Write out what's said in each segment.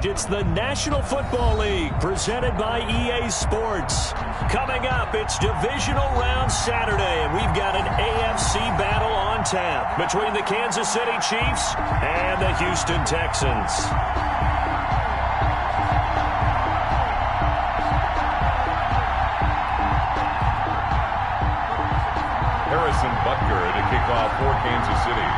It's the National Football League presented by EA Sports. Coming up, it's Divisional Round Saturday, and we've got an AFC battle on tap between the Kansas City Chiefs and the Houston Texans. Harrison Butker to kick off for Kansas City.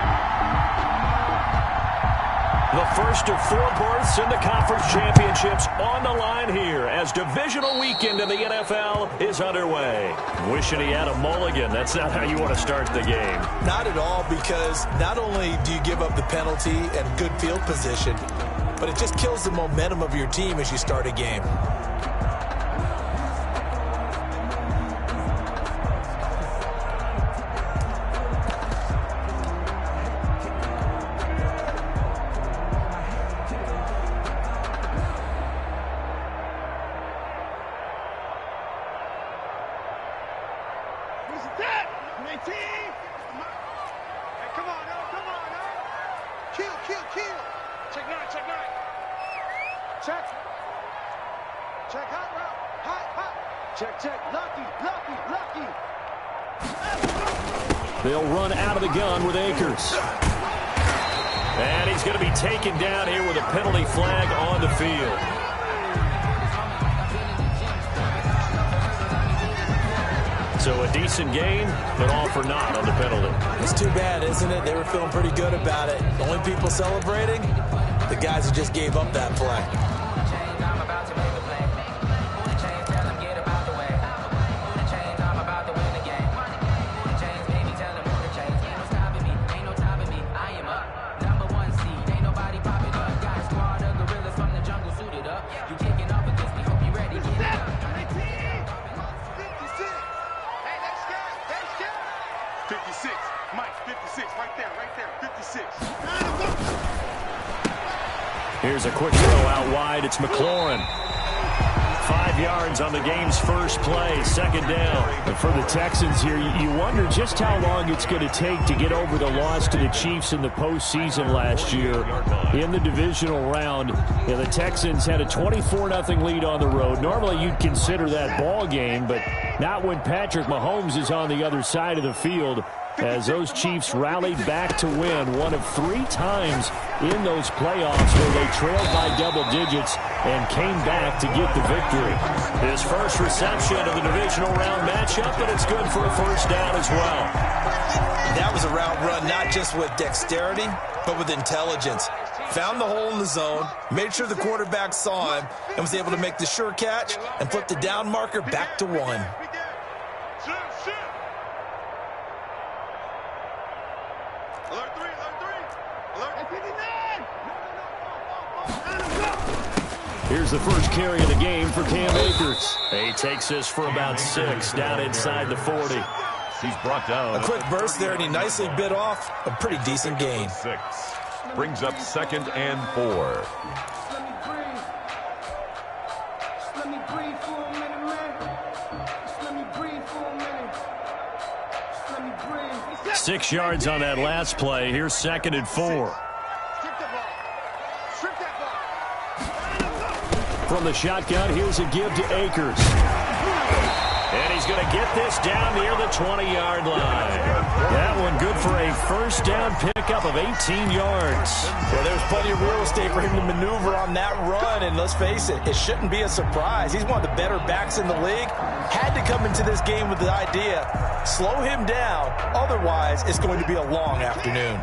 The first of 4 berths in the conference championships on the line here as divisional weekend in the NFL is underway. Wishing he had a mulligan. That's not how you want to start the game. Not at all, because not only do you give up the penalty and good field position, but it just kills the momentum of your team as you start a game. They'll run out of the gun with Akers. And he's going to be taken down here with a penalty flag on the field. So a decent gain, but all for naught on the penalty. It's too bad, isn't it? They were feeling pretty good about it. The only people celebrating, the guys who just gave up that play. Here's a quick throw out wide. It's McLaurin. 5 yards on the game's first play, second down. And for the Texans here, you wonder just how long it's going to take to get over the loss to the Chiefs in the postseason last year. In the divisional round, the Texans had a 24-0 lead on the road. Normally you'd consider that ball game, but not when Patrick Mahomes is on the other side of the field, as those Chiefs rallied back to win one of 3 times in those playoffs where they trailed by double digits and came back to get the victory. His first reception of the divisional round matchup, but it's good for a first down as well. That was a route run not just with dexterity, but with intelligence. Found the hole in the zone, made sure the quarterback saw him, and was able to make the sure catch and flip the down marker back to 1. Here's the first carry of the game for Cam Akers. He takes this for about 6 down inside the 40. He's brought down. A quick burst there, and he nicely bit off a pretty decent gain. 6. Brings up 2nd and 4. 6 yards on that last play. Here's 2nd and 4. From the shotgun, here's a give to Akers. And he's going to get this down near the 20-yard line. That one good for a first down pickup of 18 yards. Well, there's plenty of real estate for him to maneuver on that run, and let's face it, it shouldn't be a surprise. He's one of the better backs in the league. Had to come into this game with the idea, slow him down, otherwise it's going to be a long afternoon.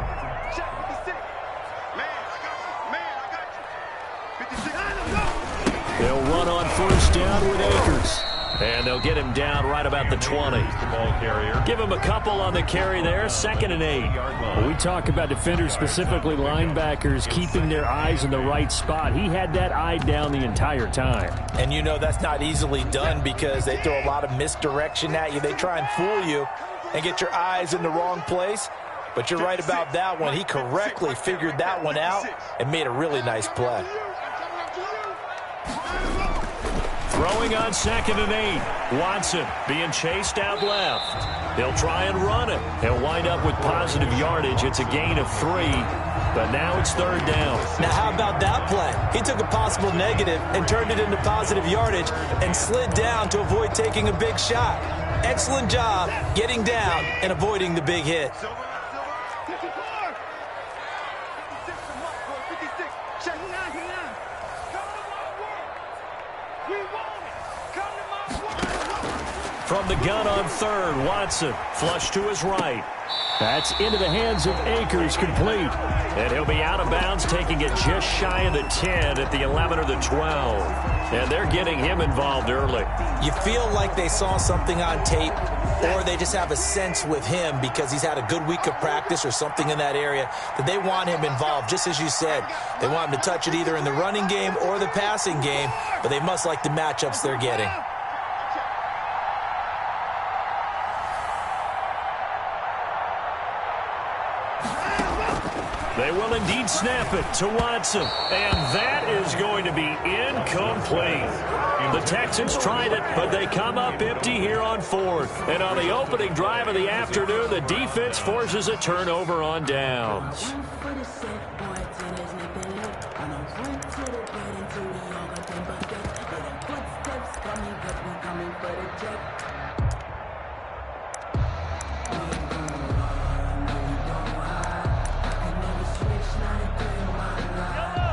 They'll run on first down with Akers. And they'll get him down right about the 20. Give him a couple on the carry there. 2nd and 8. When we talk about defenders, specifically linebackers, keeping their eyes in the right spot, he had that eye down the entire time. And you know that's not easily done because they throw a lot of misdirection at you. They try and fool you and get your eyes in the wrong place. But you're right about that one. He correctly figured that one out and made a really nice play. Throwing on 2nd and 8. Watson being chased out left. They'll try and run it. They'll wind up with positive yardage. It's a gain of 3. but now it's third down. Now, how about that play? He took a possible negative and turned it into positive yardage and slid down to avoid taking a big shot. Excellent job getting down and avoiding the big hit. From the gun on third, Watson flush to his right. That's into the hands of Akers, complete. And he'll be out of bounds, taking it just shy of the 10 at the 11 or the 12. And they're getting him involved early. You feel like they saw something on tape, or they just have a sense with him because he's had a good week of practice or something in that area that they want him involved, just as you said. They want him to touch it either in the running game or the passing game, but they must like the matchups they're getting. They will indeed snap it to Watson. And that is going to be incomplete. The Texans tried it, but they come up empty here on fourth. And on the opening drive of the afternoon, the defense forces a turnover on downs.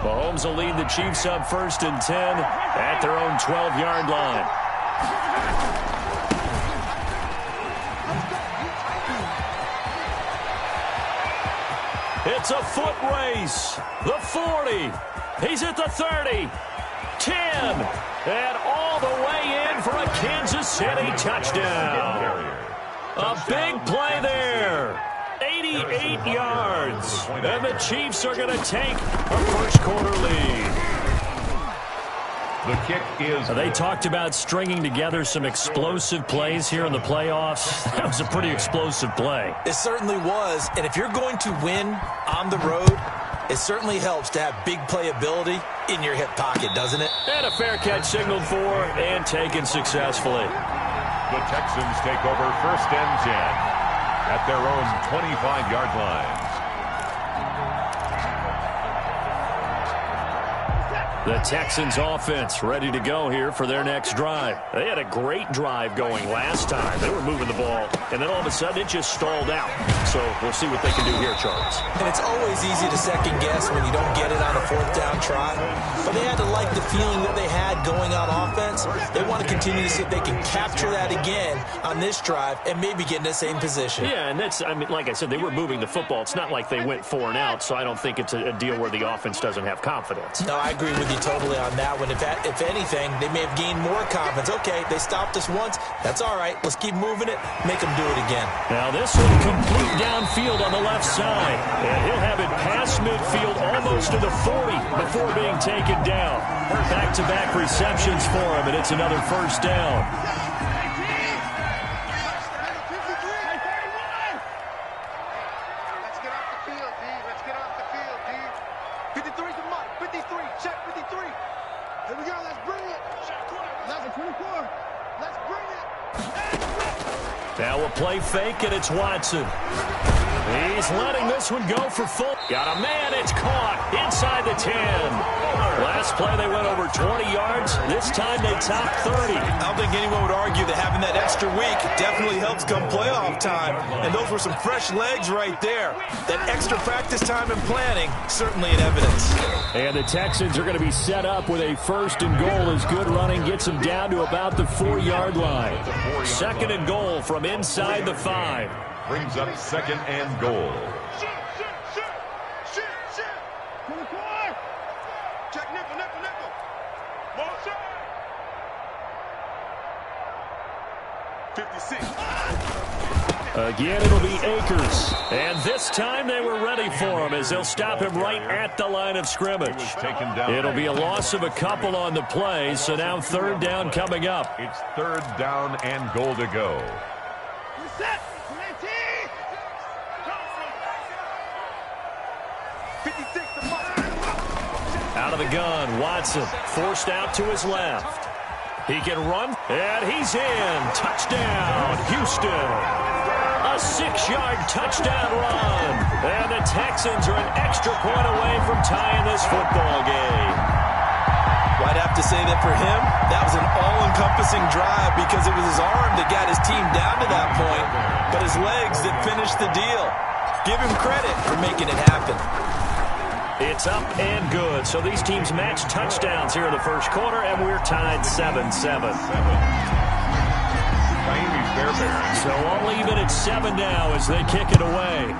Mahomes will lead the Chiefs up 1st and 10 at their own 12-yard line. It's a foot race. The 40. He's at the 30. 10. And all the way in for a Kansas City touchdown. A big play there. 88 yards. And the Chiefs are going to take a first-quarter lead. The kick is... They talked about stringing together some explosive plays here in the playoffs. That was a pretty explosive play. It certainly was. And if you're going to win on the road, it certainly helps to have big playability in your hip pocket, doesn't it? And a fair catch signaled for and taken successfully. The Texans take over 1st and 10 at their own 25-yard line. The Texans offense ready to go here for their next drive. They had a great drive going last time. They were moving the ball, and then all of a sudden it just stalled out. So we'll see what they can do here, Charles. And it's always easy to second guess when you don't get it on a 4th down try. But they had to like the feeling that they had going on offense. They want to continue to see if they can capture that again on this drive and maybe get in the same position. Yeah, and that's, I mean, like I said, they were moving the football. It's not like they went 4 and out, so I don't think it's a deal where the offense doesn't have confidence. No, I agree with you totally on that one. If anything, they may have gained more confidence. Okay, they stopped us once. That's all right. Let's keep moving it. Make them do it again. Now this one complete downfield on the left side. And he'll have it past midfield almost to the 40 before being taken down. Back-to-back receptions for him, and it's another first down. Now a play fake, and it's Watson. He's letting this one go for full. Got a man, it's caught inside the 10. Last play they went over 20 yards. This time they topped 30. I don't think anyone would argue that having that extra week definitely helps come playoff time. And those were some fresh legs right there. That extra practice time and planning, certainly in evidence. And the Texans are going to be set up with a 1st and goal as good running gets them down to about the 4-yard line. 2nd and goal from inside the 5. Brings up 2nd and goal. Check nickel. Motion. 56. Again, it'll be Akers. And this time they were ready for him as they'll stop him right at the line of scrimmage. Taken down. It'll be a loss of a couple on the play, so now 3rd down coming up. It's 3rd down and goal to go. Set. 56 to Out of the gun, Watson forced out to his left. He can run, and he's in. Touchdown, Houston. A 6-yard touchdown run. And the Texans are an extra point away from tying this football game. Well, I'd have to say that for him, that was an all-encompassing drive because it was his arm that got his team down to that point, but his legs that finished the deal. Give him credit for making it happen. It's up and good. So these teams match touchdowns here in the first quarter, and we're tied 7-7. So all even at 7 now as they kick it away.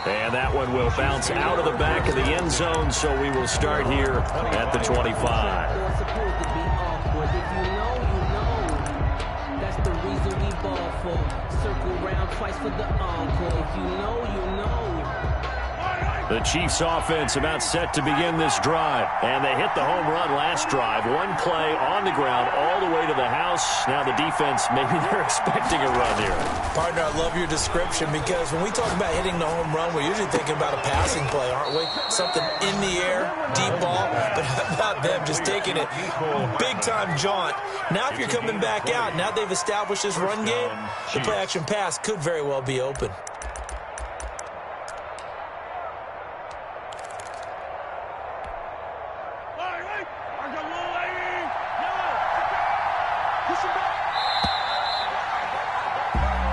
And that one will bounce out of the back of the end zone, so we will start here at the 25. The Chiefs offense about set to begin this drive. And they hit the home run last drive. One play on the ground all the way to the house. Now the defense, maybe they're expecting a run here. Partner, I love your description because when we talk about hitting the home run, we're usually thinking about a passing play, aren't we? Something in the air, deep ball. But how about them just taking it big-time jaunt? Now if you're coming back out, now they've established this run game, the play-action pass could very well be open.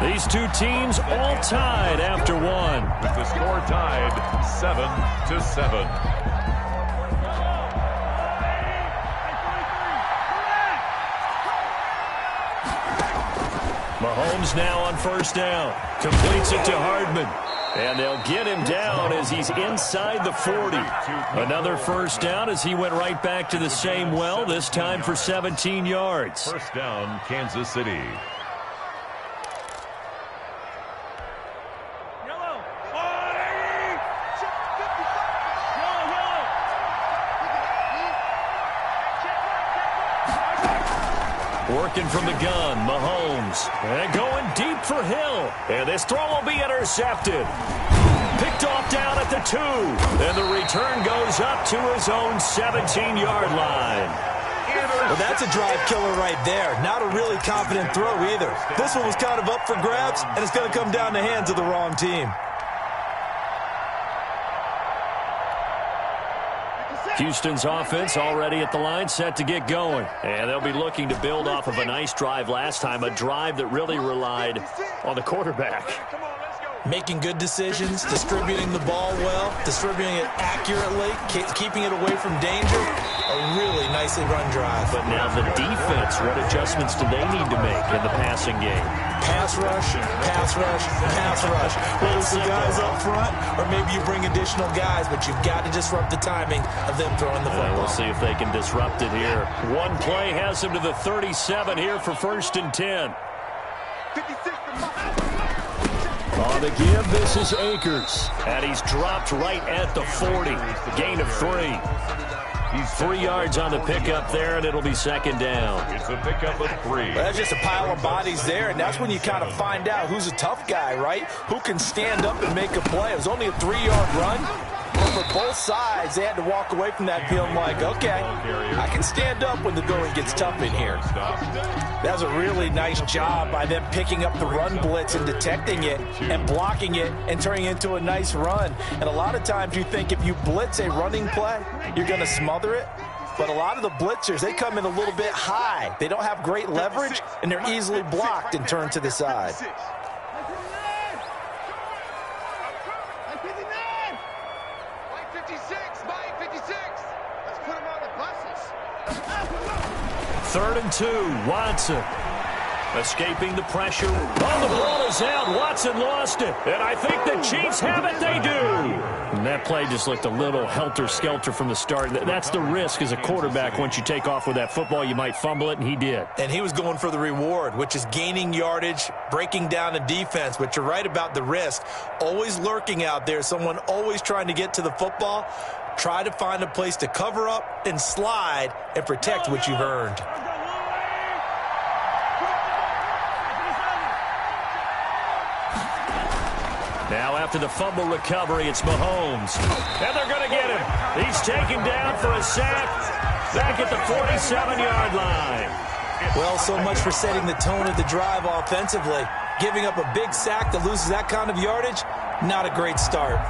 These two teams all tied after one. With the score tied 7-7. Mahomes now on first down. Completes it to Hardman. And they'll get him down as he's inside the 40. Another first down as he went right back to the same well, this time for 17 yards. First down, Kansas City. Working from the gun, Mahomes. And going deep for Hill. And this throw will be intercepted. Picked off down at the 2. And the return goes up to his own 17-yard line. Well, that's a drive killer right there. Not a really confident throw either. This one was kind of up for grabs, and it's going to come down the hands of the wrong team. Houston's offense already at the line, set to get going. And they'll be looking to build off of a nice drive last time, a drive that really relied on the quarterback. Making good decisions, distributing the ball well, distributing it accurately, keeping it away from danger. A really nicely run drive. But now the defense, what adjustments do they need to make in the passing game? Pass rush, pass rush, pass rush. Whether it's the guys up front or maybe you bring additional guys, but you've got to disrupt the timing of them throwing the football. We'll see if they can disrupt it here. One play has them to the 37 here for 1st and 10. 56. On the give, this is Akers. And he's dropped right at the 40. Gain of 3. He's 3 yards on the pickup there, and it'll be 2nd down. It's a pickup of 3. Well, that's just a pile of bodies there, and that's when you kind of find out who's a tough guy, right? Who can stand up and make a play. It was only a 3-yard run, but for both sides, they had to walk away from that feeling like, okay, I can stand up when the going gets tough in here. That was a really nice job by them picking up the run blitz and detecting it and blocking it and turning it into a nice run. And a lot of times you think if you blitz a running play, you're going to smother it. But a lot of the blitzers, they come in a little bit high. They don't have great leverage, and they're easily blocked and turned to the side. Third and 2, Watson. Escaping the pressure. Oh, the ball is out. Watson lost it. And I think the Chiefs have it. They do. And that play just looked a little helter-skelter from the start. That's the risk as a quarterback. Once you take off with that football, you might fumble it, and he did. And he was going for the reward, which is gaining yardage, breaking down the defense. But you're right about the risk. Always lurking out there, someone always trying to get to the football. Try to find a place to cover up and slide and protect what you've earned. Now after the fumble recovery, it's Mahomes. And they're going to get him. He's taken down for a sack back at the 47-yard line. Well, so much for setting the tone of the drive offensively. Giving up a big sack that loses that kind of yardage, not a great start.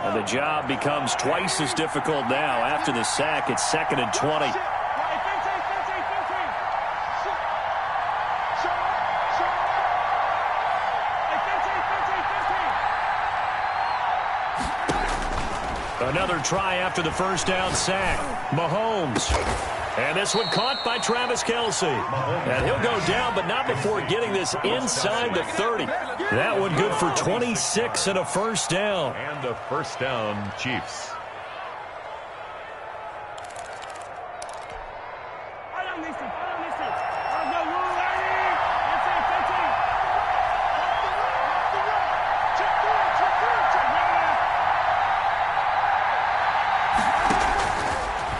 And the job becomes twice as difficult now. After the sack, it's 2nd and 20. Another try after the first down sack. Mahomes. And this one caught by Travis Kelce. And he'll go down, but not before getting this inside the 30. That one good for 26 and a first down. And a first down, Chiefs.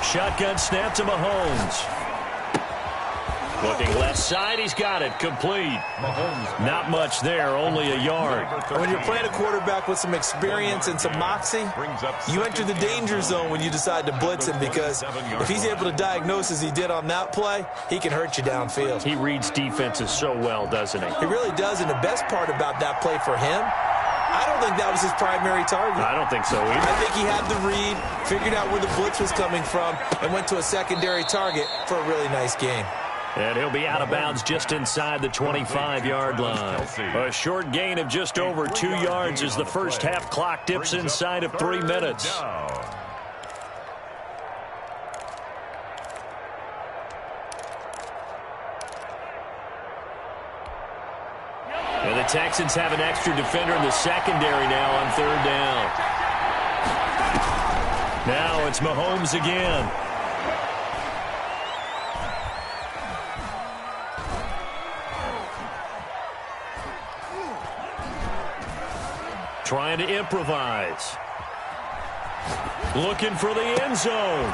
Shotgun snap to Mahomes. Looking left side, he's got it. Complete. Not much there, only a yard. When you're playing a quarterback with some experience and some moxie, you enter the danger zone when you decide to blitz him, because if he's able to diagnose as he did on that play, he can hurt you downfield. He reads defenses so well, doesn't he? He really does, and the best part about that play for him, I don't think that was his primary target. I don't think so either. I think he had the read, figured out where the blitz was coming from, and went to a secondary target for a really nice game. And he'll be out of bounds just inside the 25-yard line. A short gain of just over 2 yards as the first half clock dips inside of 3 minutes. And the Texans have an extra defender in the secondary now on 3rd down. Now it's Mahomes again. Trying to improvise. Looking for the end zone.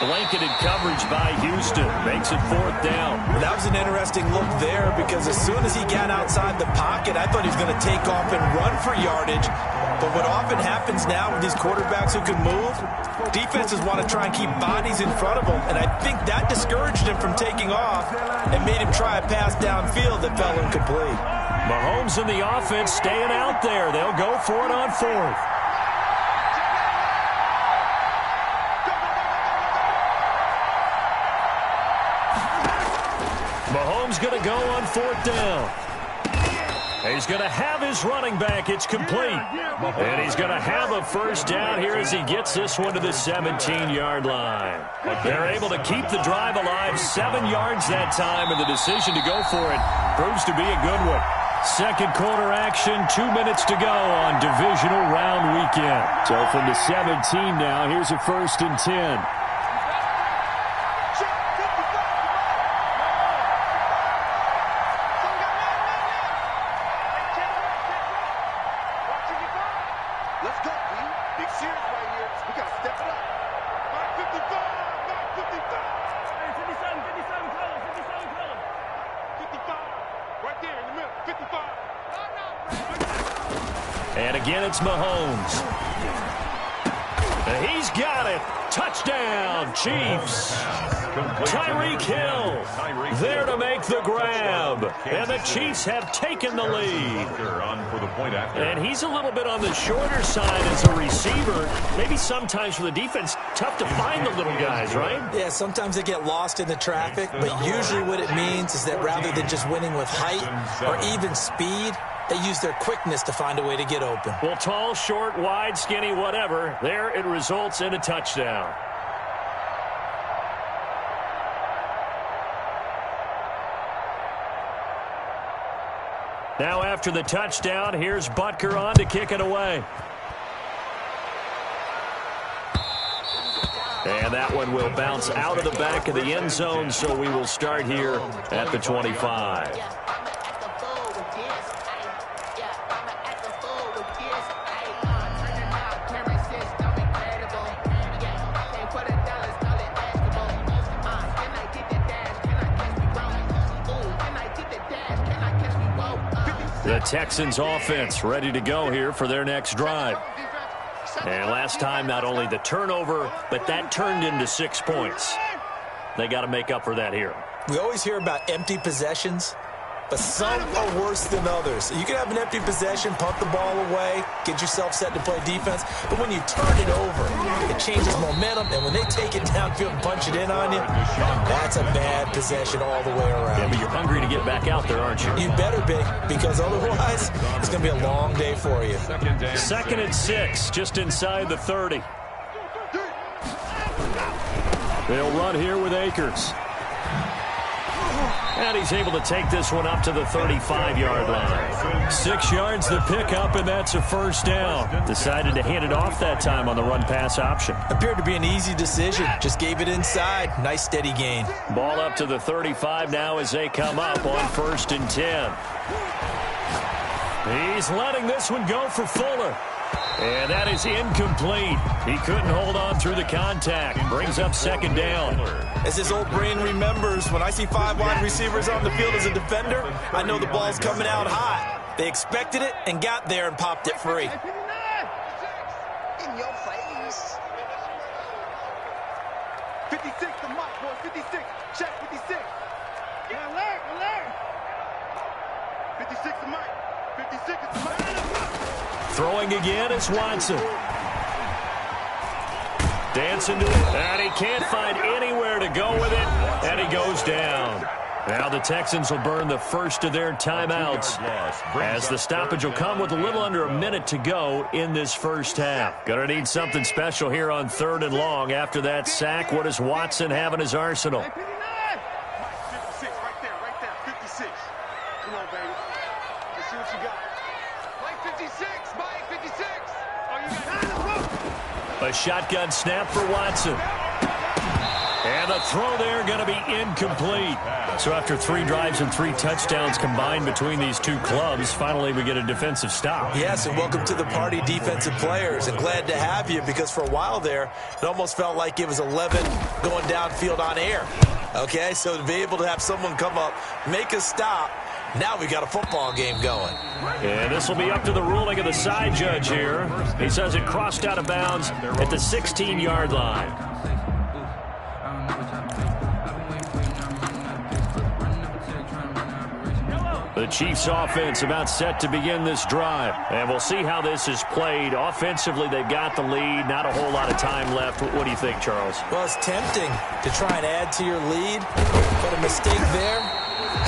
Blanketed coverage by Houston. Makes it 4th down. That was an interesting look there, because as soon as he got outside the pocket, I thought he was going to take off and run for yardage. But what often happens now with these quarterbacks who can move, defenses want to try and keep bodies in front of them. And I think that discouraged him from taking off and made him try a pass downfield that fell incomplete. Mahomes and the offense staying out there. They'll go for it on 4th. Mahomes going to go on 4th down. He's going to have his running back. It's complete. And he's going to have a first down here as he gets this one to the 17-yard line. They're able to keep the drive alive, 7 yards that time, and the decision to go for it proves to be a good one. Second quarter action, 2 minutes to go on divisional round weekend. So from the 17 now, here's a 1st and 10. Let's go, B. Big series right here. We got to step it up. 55, 55. Hey, 57, color, 55. Right there in the middle, 55. And again, it's Mahomes. And he's got it. Touchdown, Chiefs. Tyreek Hill there to make the grab. And the Chiefs have taken the lead. And he's a little bit on the shorter side as a receiver. Maybe sometimes for the defense, tough to find the little guys, right? Yeah, sometimes they get lost in the traffic, but usually what it means is that rather than just winning with height or even speed, they use their quickness to find a way to get open. Well, tall, short, wide, skinny, whatever, there it results in a touchdown. Now after the touchdown, here's Butker on to kick it away. And that one will bounce out of the back of the end zone, so we will start here at the 25. The Texans offense ready to go here for their next drive. And last time, not only the turnover, but that turned into 6 points. They got to make up for that here. We always hear about empty possessions, but some are worse than others. You can have an empty possession, punt the ball away, get yourself set to play defense, but when you turn it over, it changes momentum, and when they take it downfield and punch it in on you, that's a bad possession all the way around. Yeah, but you're hungry to get back out there, aren't you? You better be, because otherwise, it's going to be a long day for you. Second and 6, just inside the 30. They'll run here with Akers. And he's able to take this one up to the 35-yard line. 6 yards the pickup, and that's a first down. Decided to hand it off that time on the run-pass option. Appeared to be an easy decision. Just gave it inside. Nice steady gain. Ball up to the 35 now as they come up on 1st and 10. He's letting this one go for Fuller. And that is incomplete. He couldn't hold on through the contact. Brings up 2nd down. As his old brain remembers, when I see 5 wide receivers on the field as a defender, I know the ball's coming out hot. They expected it and got there and popped it free. In your face. 56, the mic, boy. 56. Check 56. Yeah, alert. 56, the mic. 56 is the mic. Throwing again is Watson. Dancing to it, and he can't find anywhere to go with it, and he goes down. Now the Texans will burn the first of their timeouts as the stoppage will come with a little under a minute to go in this first half. Gonna need something special here on 3rd and long. After that sack, what does Watson have in his arsenal? 56, right there, 56. Come on, baby. Let's see what you got. Mike 56, Mike 56. Oh, you got A shotgun snap for Watson. And the throw there going to be incomplete. So after 3 drives and 3 touchdowns combined between these two clubs, finally we get a defensive stop. Yes, and welcome to the party, defensive players. And glad to have you, because for a while there, it almost felt like it was 11 going downfield on air. Okay, so to be able to have someone come up, make a stop, now we got a football game going. And this will be up to the ruling of the side judge here. He says it crossed out of bounds at the 16-yard line. The Chiefs offense about set to begin this drive. And we'll see how this is played. Offensively, they've got the lead. Not a whole lot of time left. What do you think, Charles? Well, it's tempting to try and add to your lead, but a mistake there,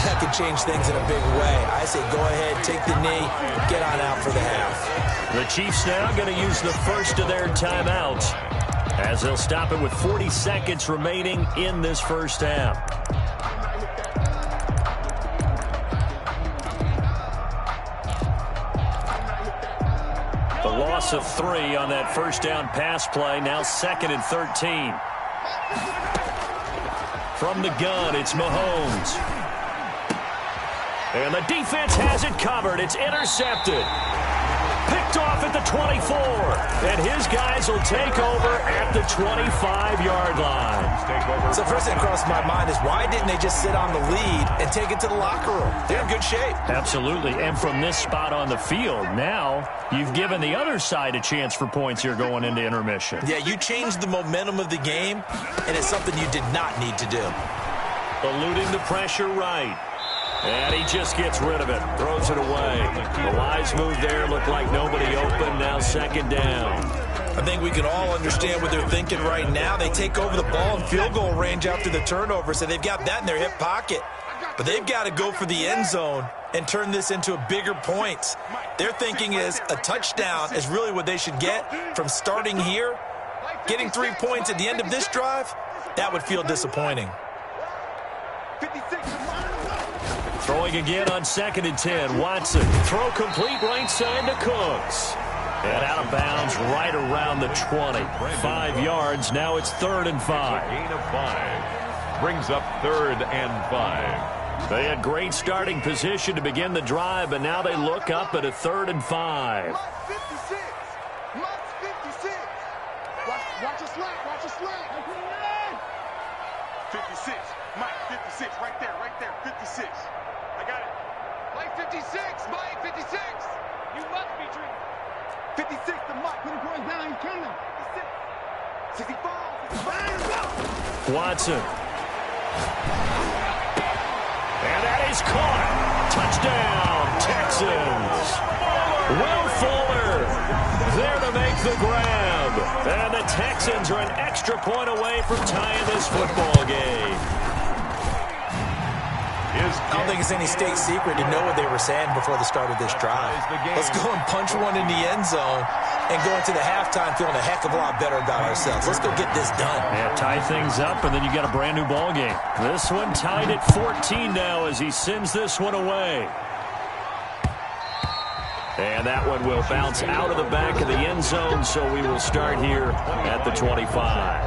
that could change things in a big way. I say go ahead, take the knee, get on out for the half. The Chiefs now going to use the first of their timeouts as they'll stop it with 40 seconds remaining in this first half. The loss of 3 on that first down pass play. Now 2nd and 13. From the gun, it's Mahomes. And the defense has it covered. It's intercepted. Picked off at the 24. And his guys will take over at the 25-yard line. So first thing that crossed my mind is, why didn't they just sit on the lead and take it to the locker room? They're in good shape. Absolutely. And from this spot on the field, now you've given the other side a chance for points here going into intermission. Yeah, you changed the momentum of the game, and it's something you did not need to do. Eluding the pressure right. And he just gets rid of it. Throws it away. A wise move there. Looked like nobody open. Now 2nd down. I think we can all understand what they're thinking right now. They take over the ball in field goal range after the turnover, so they've got that in their hip pocket. But they've got to go for the end zone and turn this into a bigger points. Their thinking is a touchdown is really what they should get from starting here. Getting 3 points at the end of this drive, that would feel disappointing. 56. Throwing again on 2nd and 10. Watson, throw complete right side to Cooks. And out of bounds right around the 20. 5 yards. Now it's 3rd and 5. Gain of 5. Brings up 3rd and 5. They had great starting position to begin the drive, but now they look up at a 3rd and 5. Mike 56. Mike 56. Watch your slack. Watch your slack. 56. Mike 56. Right there. 56. I got it. Play 56, Mike, 56. You must be dreaming. 56 to Mike. Put the boys down, he's coming. 56. 65. Watson. And that is caught. Touchdown, Texans. Will Fuller there to make the grab. And the Texans are an extra point away from tying this football game. I don't think it's any state secret to know what they were saying before the start of this drive. Let's go and punch one in the end zone and go into the halftime feeling a heck of a lot better about ourselves. Let's go get this done. Yeah, tie things up, and then you got a brand new ball game. This one tied at 14 now as he sends this one away. And that one will bounce out of the back of the end zone, so we will start here at the 25.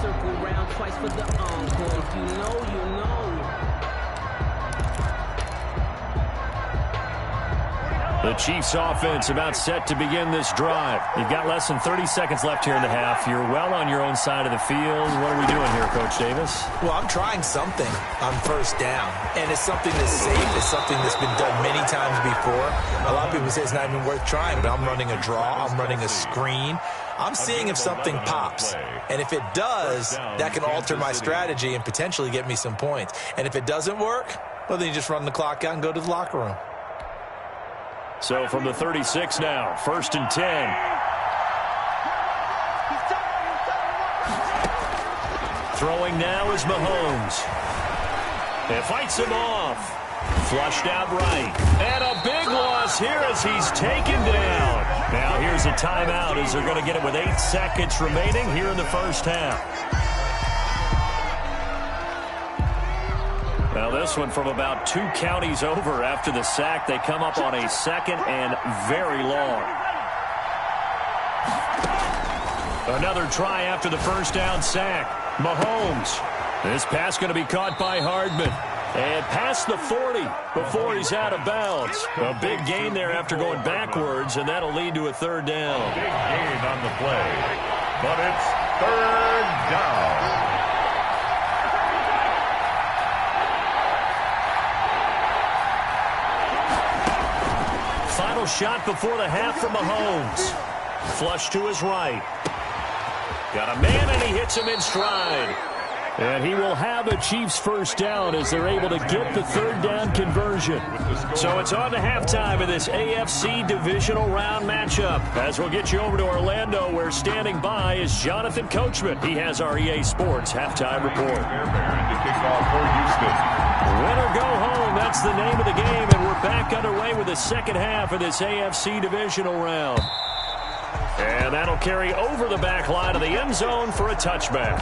Circle round twice for the encore. If you know, you know. The Chiefs offense about set to begin this drive. You've got less than 30 seconds left here in the half. You're well on your own side of the field. What are we doing here, Coach Davis? Well, I'm trying something on first down, and it's something that's safe. It's something that's been done many times before. A lot of people say it's not even worth trying, but I'm running a draw. I'm running a screen. I'm seeing if something pops, and if it does, that can alter my strategy and potentially get me some points. And if it doesn't work, well, then you just run the clock out and go to the locker room. So from the 36 now, 1st and 10. Throwing now is Mahomes. And fights him off. Flushed out right. And a big loss here as he's taken down. Now here's a timeout as they're going to get it with 8 seconds remaining here in the first half. Now this one from about 2 counties over after the sack. They come up on a 2nd and very long. Another try after the first down sack. Mahomes. This pass going to be caught by Hardman. And past the 40 before he's out of bounds. A big gain there after going backwards, and that'll lead to a 3rd down. Big gain on the play, but it's 3rd down. Final shot before the half from Mahomes. Flush to his right. Got a man, and he hits him in stride. And he will have a Chiefs first down as they're able to get the 3rd down conversion. So it's on to halftime of this AFC divisional round matchup. As we'll get you over to Orlando, where standing by is Jonathan Coachman. He has our EA Sports halftime report. To kick off for Houston. Win or go home, that's the name of the game, and we're back underway with the second half of this AFC divisional round. And that'll carry over the back line of the end zone for a touchback.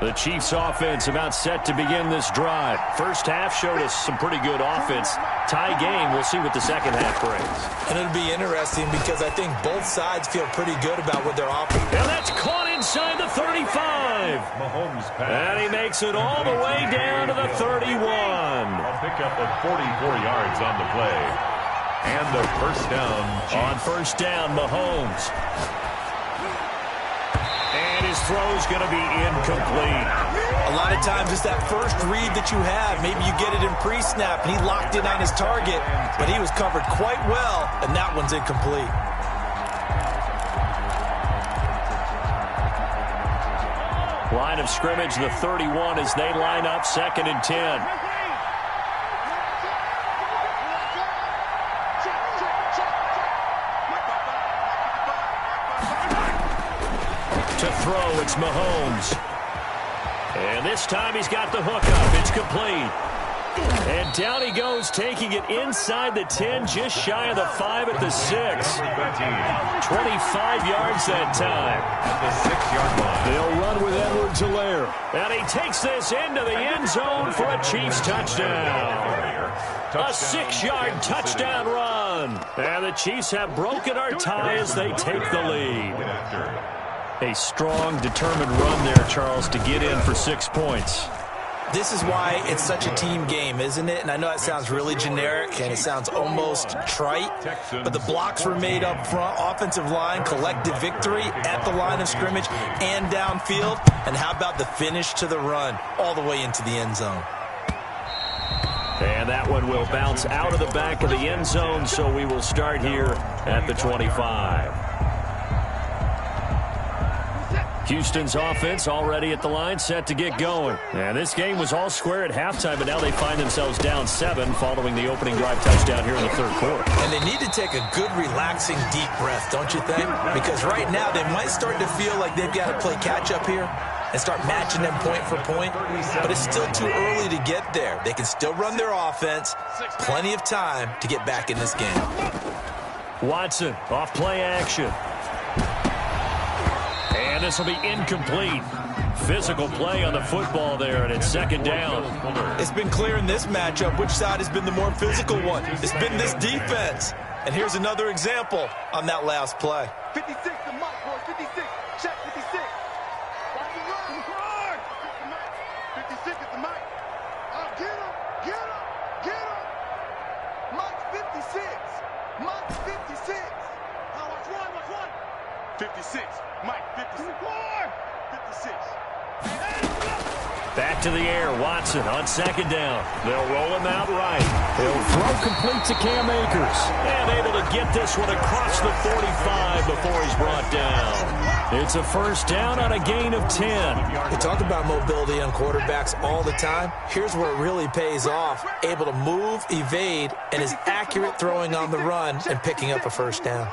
The Chiefs offense about set to begin this drive. First half showed us some pretty good offense. Tie game, we'll see what the second half brings. And it'll be interesting because I think both sides feel pretty good about what they're offering. And that's caught inside the 35. Mahomes pass. And he makes it all the way down to the 31. A pickup of 44 yards on the play. And the first down. On first down, Mahomes. And his throw's going to be incomplete. A lot of times it's that first read that you have. Maybe you get it in pre-snap, and he locked in on his target, but he was covered quite well, and that one's incomplete. Line of scrimmage, the 31, as they line up 2nd and 10. To throw, it's Mahomes. And this time he's got the hookup. It's complete. And down he goes, taking it inside the 10, just shy of the 5 at the 6. 25 yards that time. At the 6-yard line. They'll run with Edwards-Helaire. And he takes this into the end zone for a Chiefs touchdown. A 6-yard touchdown run. And the Chiefs have broken our tie as they take the lead. A strong, determined run there, Charles, to get in for 6 points. This is why it's such a team game, isn't it? And I know that sounds really generic and it sounds almost trite, but the blocks were made up front, offensive line, collective victory at the line of scrimmage and downfield. And how about the finish to the run all the way into the end zone? And that one will bounce out of the back of the end zone, so we will start here at the 25. Houston's offense already at the line, set to get going. And this game was all square at halftime, but now they find themselves down 7 following the opening drive touchdown here in the third quarter. And they need to take a good, relaxing, deep breath, don't you think? Because right now they might start to feel like they've got to play catch-up here and start matching them point for point. But it's still too early to get there. They can still run their offense. Plenty of time to get back in this game. Watson off play action. And this will be incomplete. Physical play on the football there, and it's second down. It's been clear in this matchup which side has been the more physical one. It's been this defense. And here's another example on that last play. 56 to Mike, boys. 56. Check 56. Watch the run. 56 is the Mike. Get him. Get him. Get him. Mike 56. Mike 56. Watch one. Watch one. 56. Mike 56. 56. Back to the air, Watson on second down. They'll roll him out right. He'll throw complete to Cam Akers. And able to get this one across the 45 before he's brought down. It's a first down on a gain of 10. We talk about mobility on quarterbacks all the time. Here's where it really pays off. Able to move, evade, and is accurate throwing on the run and picking up a first down.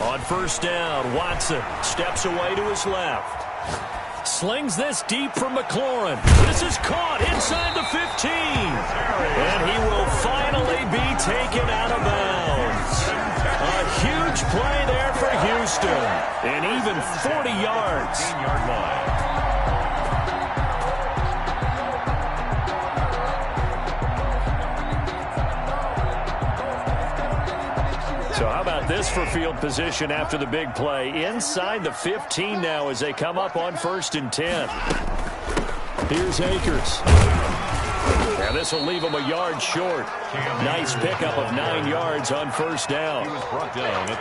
On first down, Watson steps away to his left. Slings this deep from McLaurin. This is caught inside the 15. And he will finally be taken out of bounds. A huge play there for Houston. And even 40 yards. 10-yard line. So how about this for field position after the big play? Inside the 15 now as they come up on 1st and 10. Here's Akers. And this will leave him a yard short. Nice pickup of 9 yards on first down.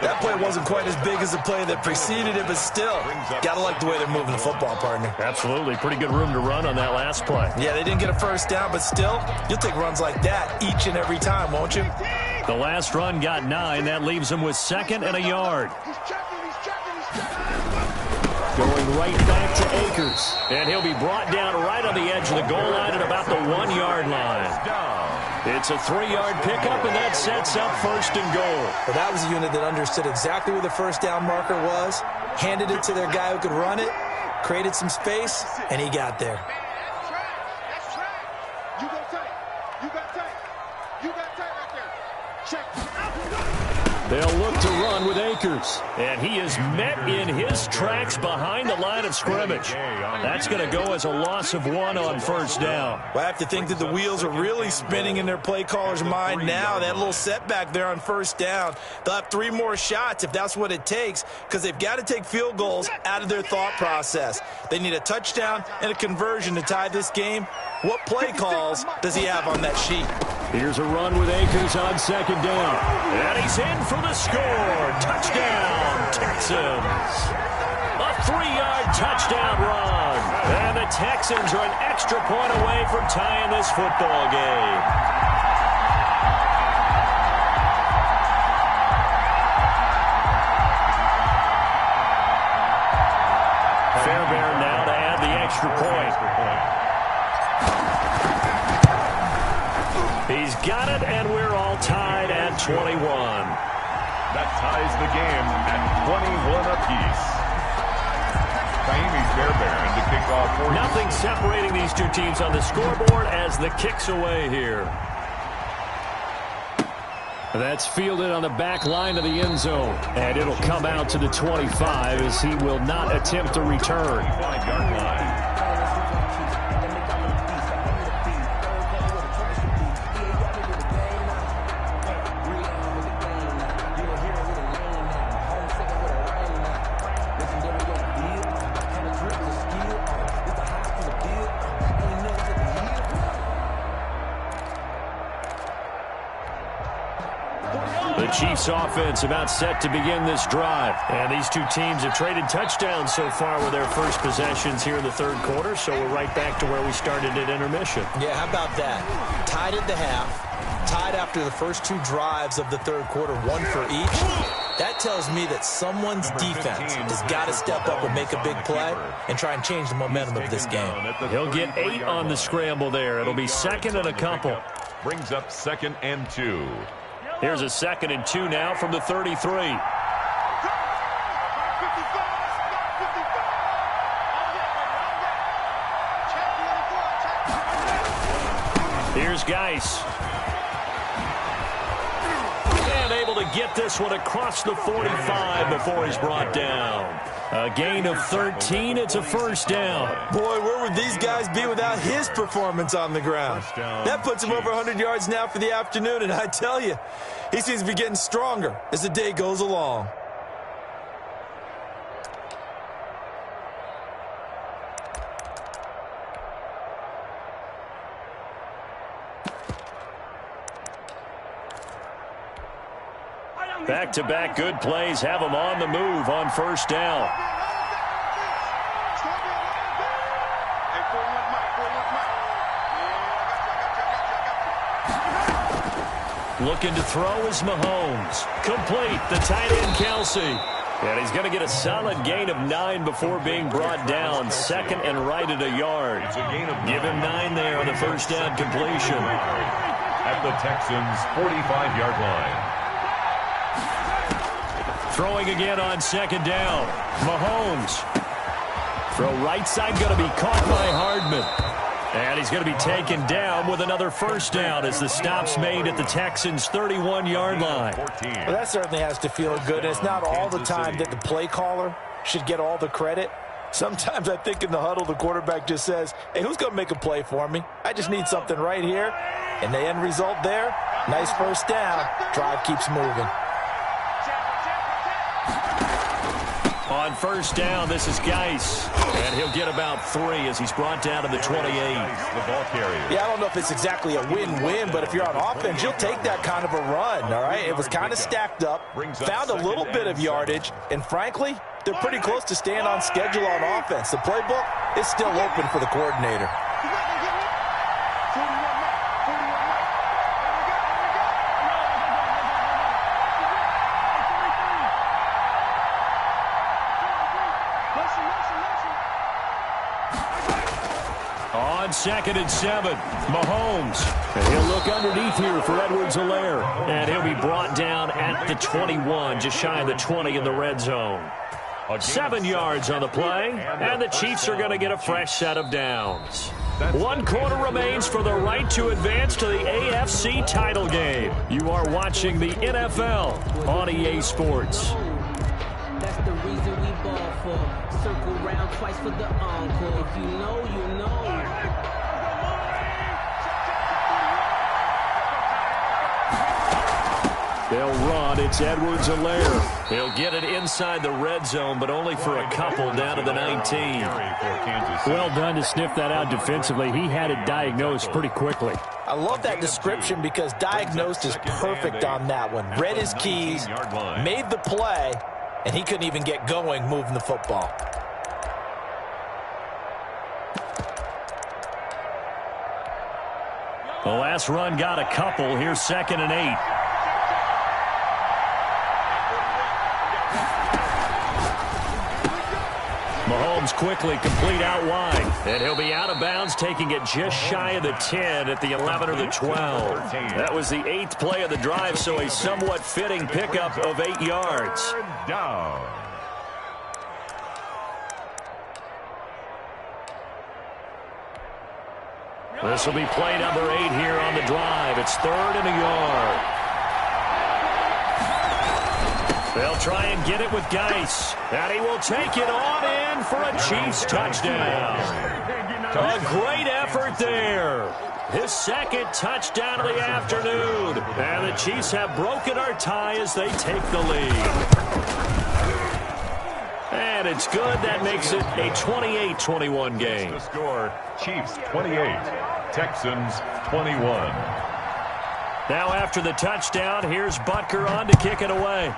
That play wasn't quite as big as the play that preceded it, but still, got to like the way they're moving the football, partner. Absolutely. Pretty good room to run on that last play. Yeah, they didn't get a first down, but still, you'll take runs like that each and every time, won't you? The last run got 9. That leaves him with 2nd and a yard. Going right back to Akers. And he'll be brought down right on the edge of the goal line at about the 1-yard line. It's a 3-yard pickup, and that sets up 1st and goal. Well, that was a unit that understood exactly where the first down marker was, handed it to their guy who could run it, created some space, and he got there. They'll look to run with Akers. And he is met in his tracks behind the line of scrimmage. That's going to go as a loss of 1 on first down. Well, I have to think that the wheels are really spinning in their play caller's mind now. That little setback there on first down. They'll have 3 more shots if that's what it takes, because they've got to take field goals out of their thought process. They need a touchdown and a conversion to tie this game. What play calls does he have on that sheet? Here's a run with Akers on second down. And he's in for the score. Touchdown, Texans. A 3-yard touchdown run. And the Texans are an extra point away from tying this football game. Fairbairn now to add the extra point. He's got it, and we're all tied at 21. That ties the game at 21 apiece. Naimi Fairbairn to kick off. Nothing separating these two teams on the scoreboard as the kick's away here. That's fielded on the back line of the end zone. And it'll come out to the 25 as he will not attempt to return. 5-yard line. Chiefs offense about set to begin this drive. And these two teams have traded touchdowns so far with their first possessions here in the third quarter, so we're right back to where we started at intermission. Yeah, how about that? Tied at the half, tied after the first two drives of the third quarter, one for each. That tells me that someone's defense has got to step up and make a big play and try and change the momentum of this game. He'll get 8 on the scramble there. It'll be second and a couple. Brings up 2nd and 2. Here's a 2nd and 2 now from the 33. Here's Geis. And able to get this one across the 45 before he's brought down. A gain of 13. It's a first down. Boy, where would these guys be without his performance on the ground? That puts him over 100 yards now for the afternoon, and I tell you, he seems to be getting stronger as the day goes along. Back-to-back good plays have him on the move on first down. Looking to throw is Mahomes. Complete, the tight end Kelsey. And he's going to get a solid gain of 9 before being brought down. Second and right at a yard. Give him 9 there on the first down completion. At the Texans' 45-yard line. Throwing again on second down. Mahomes. Throw right side going to be caught by Hardman. And he's going to be taken down with another first down as the stop's made at the Texans' 31-yard line. Well, that certainly has to feel good. And it's not all the time that the play caller should get all the credit. Sometimes I think in the huddle, the quarterback just says, hey, who's going to make a play for me? I just need something right here. And the end result there, nice first down. Drive keeps moving. On first down, this is Geis. And he'll get about 3 as he's brought down to the 28. The ball carrier. Yeah, I don't know if it's exactly a win-win, but if you're on offense, you'll take that kind of a run, all right? It was kind of stacked up, found a little bit of yardage, and frankly, they're pretty close to staying on schedule on offense. The playbook is still open for the coordinator. On 2nd and 7, Mahomes. And he'll look underneath here for Edwards-Helaire. And he'll be brought down at the 21, just shy of the 20 in the red zone. 7 yards on the play, and the Chiefs are going to get a fresh set of downs. 1 quarter remains for the right to advance to the AFC title game. You are watching the NFL on EA Sports. That's the reason we ball for. Circle round twice for the encore. If you know, you know. They'll run. It's Edwards-Helaire. He'll get it inside the red zone, but only for a couple down to the 19. Well done to sniff that out defensively. He had it diagnosed pretty quickly. I love that description because diagnosed is perfect on that one. Read his keys, made the play, and he couldn't even get going moving the football. The last run got a couple. Here's 2nd and 8. Mahomes quickly complete out wide. And he'll be out of bounds, taking it just shy of the 10 at the 11 or the 12. That was the 8th play of the drive, so a somewhat fitting pickup of 8 yards. Down. This will be play number 8 here on the drive. It's 3rd and a yard. They'll try and get it with Geis. And he will take it on in for a Chiefs touchdown. A great effort there. His 2nd touchdown of the afternoon. And the Chiefs have broken our tie as they take the lead. And it's good. That makes it a 28-21 game. The score, Chiefs 28, Texans 21. Now after the touchdown, here's Butker on to kick it away.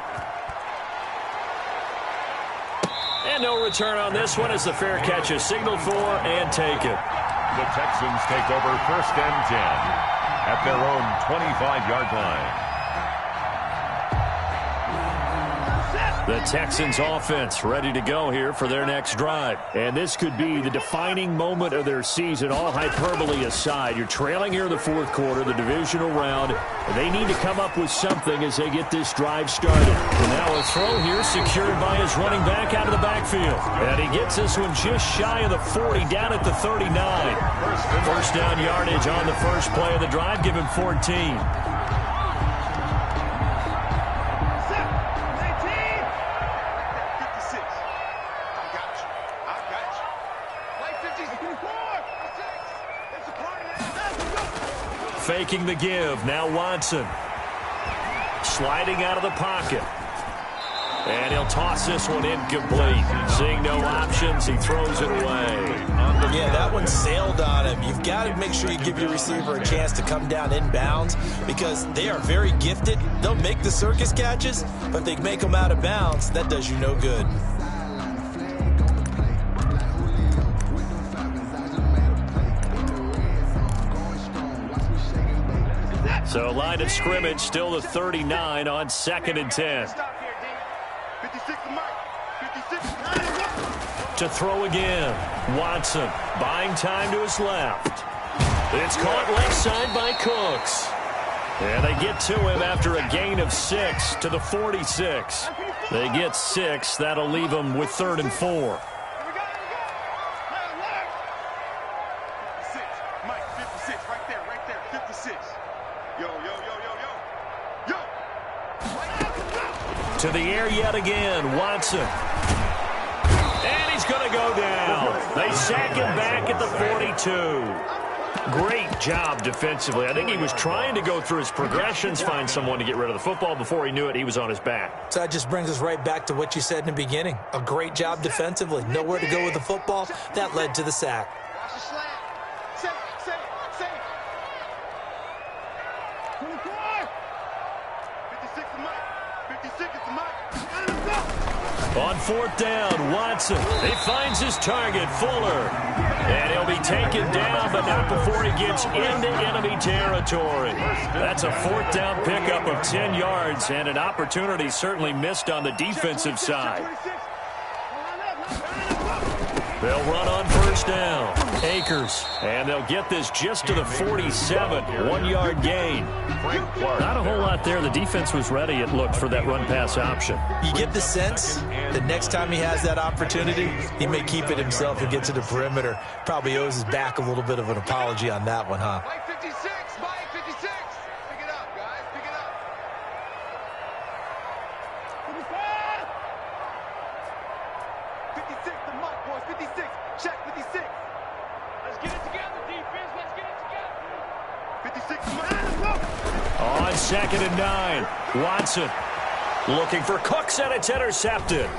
And no return on this one as the fair catch is signaled for and taken. The Texans take over 1st and 10 at their own 25-yard line. The Texans offense ready to go here for their next drive. And this could be the defining moment of their season, all hyperbole aside. You're trailing here in the 4th quarter, the divisional round. They need to come up with something as they get this drive started. And now a throw here secured by his running back out of the backfield. And he gets this one just shy of the 40, down at the 39. First down yardage on the first play of the drive, give him 14. Faking the give. Now Watson. Sliding out of the pocket. And he'll toss this one incomplete. Seeing no options, he throws it away. Yeah, that one sailed on him. You've got to make sure you give your receiver a chance to come down inbounds because they are very gifted. They'll make the circus catches, but if they make them out of bounds, that does you no good. So line of scrimmage still the 39 on 2nd and 10. To throw again. Watson buying time to his left. It's caught left side by Cooks. And they get to him after a gain of 6 to the 46. They get 6. That'll leave them with 3rd and 4. To the air yet again, Watson. And he's going to go down. They sack him back at the 42. Great job defensively. I think he was trying to go through his progressions, find someone to get rid of the football. Before he knew it, he was on his back. So that just brings us right back to what you said in the beginning. A great job defensively. Nowhere to go with the football. That led to the sack. On 4th down, Watson. He finds his target, Fuller. And he'll be taken down, but not before he gets into enemy territory. That's a 4th down pickup of 10 yards, and an opportunity certainly missed on the defensive side. They'll run on 1st down. Akers. And they'll get this just to the 47. 1-yard gain. Not a whole lot there. The defense was ready, it looked, for that run-pass option. You get the sense that next time he has that opportunity, he may keep it himself and get to the perimeter. Probably owes his back a little bit of an apology on that one, huh? Mike 56, Mike 56. Pick it up, guys. Pick it up. 56, the Mike, boys. 56. Check 56. Let's get it together, defense. Let's get it together. 56, Mike. On 2nd and 9, Watson looking for Cooks, and it's intercepted.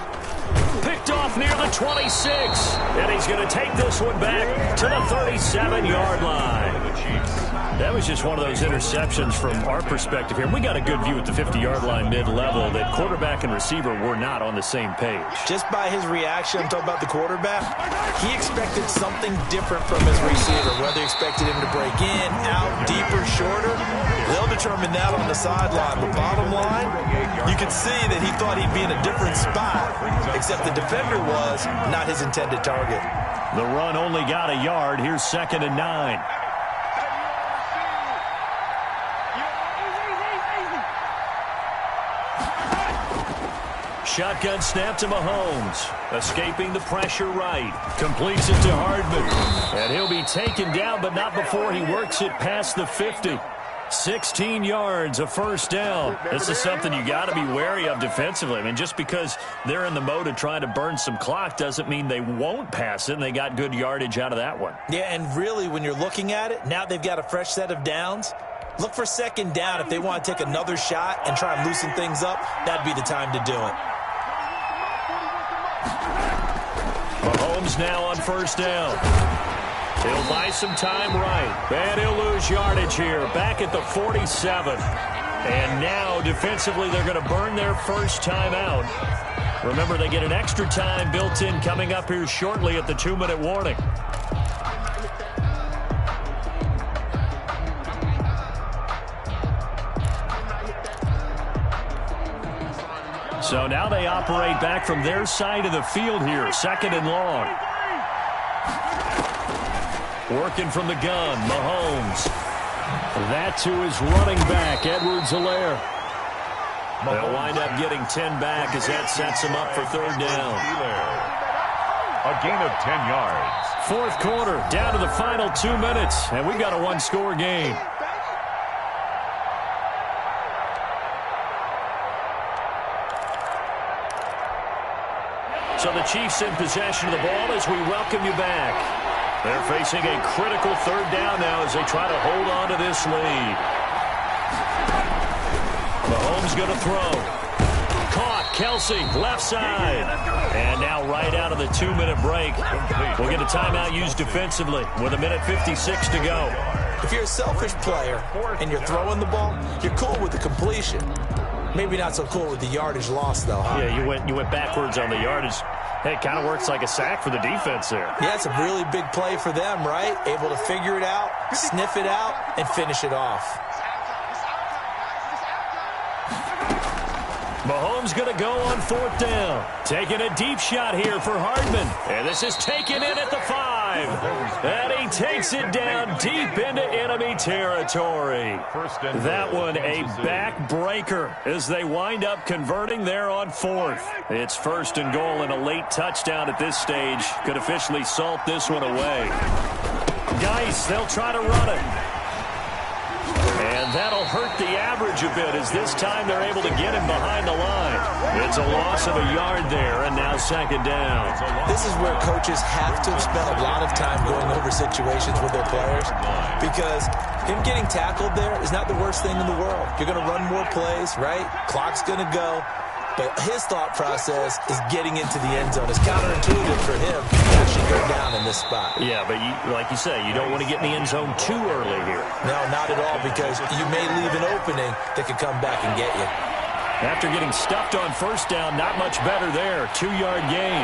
Picked off near the 26, and he's going to take this one back to the 37-yard line. That was just one of those interceptions from our perspective here. We got a good view at the 50-yard line mid-level that quarterback and receiver were not on the same page. Just by his reaction, I'm talking about the quarterback, he expected something different from his receiver, whether he expected him to break in, out, deeper, shorter. They'll determine that on the sideline. But bottom line, you can see that he thought he'd be in a different spot, except the defender was not his intended target. The run only got a yard. Here's 2nd and 9. Shotgun snap to Mahomes. Escaping the pressure right. Completes it to Hardman. And he'll be taken down, but not before he works it past the 50. 16 yards, a 1st down. This is something you got to be wary of defensively. I mean, just because they're in the mode of trying to burn some clock doesn't mean they won't pass it, and they got good yardage out of that one. Yeah, and really, when you're looking at it, now they've got a fresh set of downs. Look for 2nd down. If they want to take another shot and try and loosen things up, that'd be the time to do it. Mahomes now on 1st down. He'll buy some time right. And he'll lose yardage here. Back at the 47. And now, defensively, they're going to burn their first time out. Remember, they get an extra time built in coming up here shortly at the 2-minute warning. So now they operate back from their side of the field here, 2nd and long. Working from the gun, Mahomes. That to his running back, Edwards-Helaire. They'll wind up getting 10 back as that sets them up for 3rd down. A gain of 10 yards. 4th quarter, down to the final 2 minutes, and we've got a 1-score game. So the Chiefs in possession of the ball as we welcome you back. They're facing a critical 3rd down now as they try to hold on to this lead. Mahomes going to throw. Caught. Kelsey, left side. And now right out of the 2-minute break, we'll get a timeout used defensively with 1:56 to go. If you're a selfish player and you're throwing the ball, you're cool with the completion. Maybe not so cool with the yardage loss, though, huh? Yeah, you went backwards on the yardage. Hey, it kind of works like a sack for the defense there. Yeah, it's a really big play for them, right? Able to figure it out, sniff it out, and finish it off. Mahomes going to go on 4th down. Taking a deep shot here for Hardman. And this is taken in at the 5. And he takes it down deep into enemy territory. That one a backbreaker as they wind up converting there on 4th. It's 1st and goal, and a late touchdown at this stage could officially salt this one away. Geis, they'll try to run it. And that'll hurt the average a bit as this time they're able to get him behind the line. It's a loss of a yard there, and now 2nd down. This is where coaches have to spend a lot of time going over situations with their players, because him getting tackled there is not the worst thing in the world. You're going to run more plays, right? Clock's going to go. But his thought process is getting into the end zone. It's counterintuitive for him to actually go down in this spot. Yeah, but like you say, you don't want to get in the end zone too early here. No, not at all, because you may leave an opening that could come back and get you. After getting stuffed on 1st down, not much better there. 2-yard gain.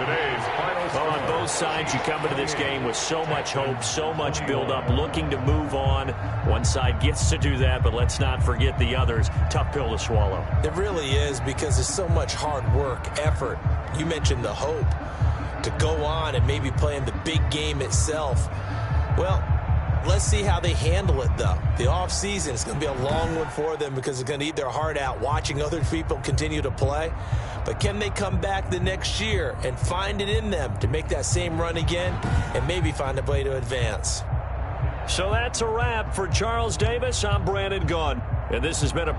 Today's final well, on both sides, you come into this game with so much hope, so much build-up, looking to move on. One side gets to do that, but let's not forget the others. Tough pill to swallow. It really is, because there's so much hard work, effort. You mentioned the hope to go on and maybe play in the big game itself. Well, let's see how they handle it, though. The offseason is going to be a long one for them because they're going to eat their heart out watching other people continue to play. But can they come back the next year and find it in them to make that same run again and maybe find a way to advance? So that's a wrap for Charles Davis. I'm Brandon Gaughan, and this has been a